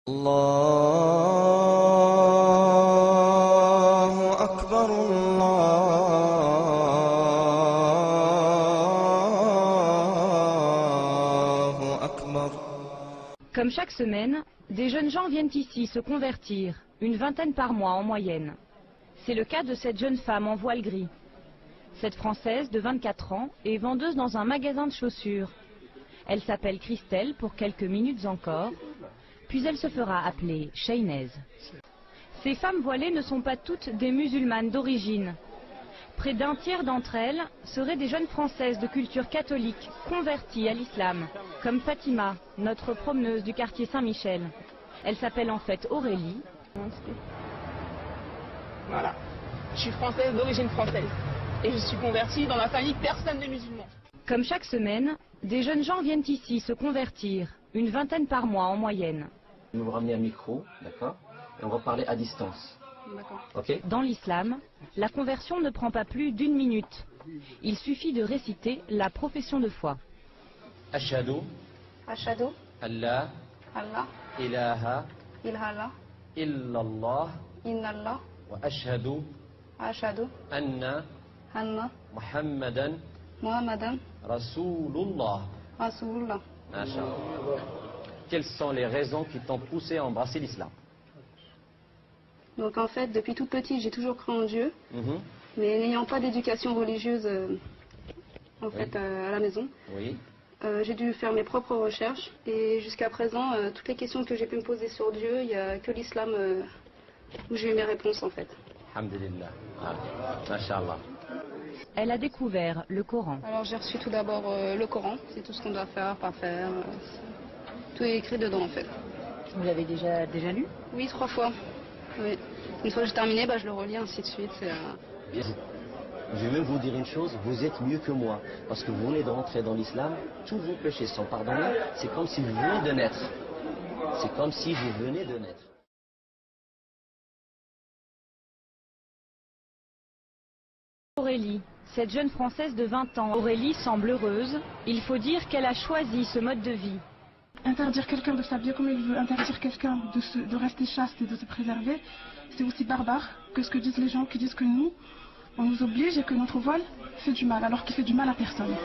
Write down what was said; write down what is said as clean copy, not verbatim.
الله أكبر الله أكبر. Comme chaque semaine, des jeunes gens viennent ici se convertir, une vingtaine par mois en moyenne. C'est le cas de cette jeune femme en voile gris. Cette Française de 24 ans est vendeuse dans un magasin de chaussures. Elle s'appelle Christelle pour quelques minutes encore, puis elle se fera appeler Shaynez. Ces femmes voilées ne sont pas toutes des musulmanes d'origine. Près d'un tiers d'entre elles seraient des jeunes Françaises de culture catholique converties à l'islam, comme Fatima, notre promeneuse du quartier Saint-Michel. Elle s'appelle en fait Aurélie. Voilà. Je suis française d'origine française. Et je suis convertie dans ma famille, personne n'est musulman. Comme chaque semaine, des jeunes gens viennent ici se convertir, une vingtaine par mois en moyenne. Je vais vous ramener un micro, d'accord? Et on va parler à distance. D'accord. Ok? Dans l'islam, la conversion ne prend pas plus d'1 minute. Il suffit de réciter la profession de foi. Ashhadu Ashhadu an la Allah ilaha ilaha illallah illallah wa ashhadu ashhadu anna anna Muhammadan Muhammadan Rasulullah. Rasulullah. Masha'Allah. Quelles sont les raisons qui t'ont poussé à embrasser l'islam? Donc en fait, depuis toute petite, j'ai toujours cru en Dieu, Mhm. mais n'ayant pas d'éducation religieuse en fait à la maison, Oui. j'ai dû faire mes propres recherches et jusqu'à présent, toutes les questions que j'ai pu me poser sur Dieu, il n'y a que l'islam où j'ai eu mes réponses en fait. Alhamdulillah. Masha'Allah. Elle a découvert le Coran. Alors j'ai reçu tout d'abord le Coran, c'est tout ce qu'on doit faire, pas faire. Tout est écrit dedans en fait. Vous l'avez déjà lu? Oui, 3 fois. Oui. Une fois que j'ai terminé, je le relis, ainsi de suite. Bien. Je vais même vous dire une chose, vous êtes mieux que moi. Parce que vous venez de rentrer dans l'islam, tous vos péchés sont pardonnés. C'est comme si vous venez de naître. C'est comme si vous venez de naître. Aurélie, cette jeune Française de 20 ans. Aurélie semble heureuse. Il faut dire qu'elle a choisi ce mode de vie. Interdire quelqu'un de s'habiller comme il veut, interdire quelqu'un de rester chaste et de se préserver, c'est aussi barbare que ce que disent les gens qui disent que nous, on nous oblige et que notre voile fait du mal, alors qu'il fait du mal à personne.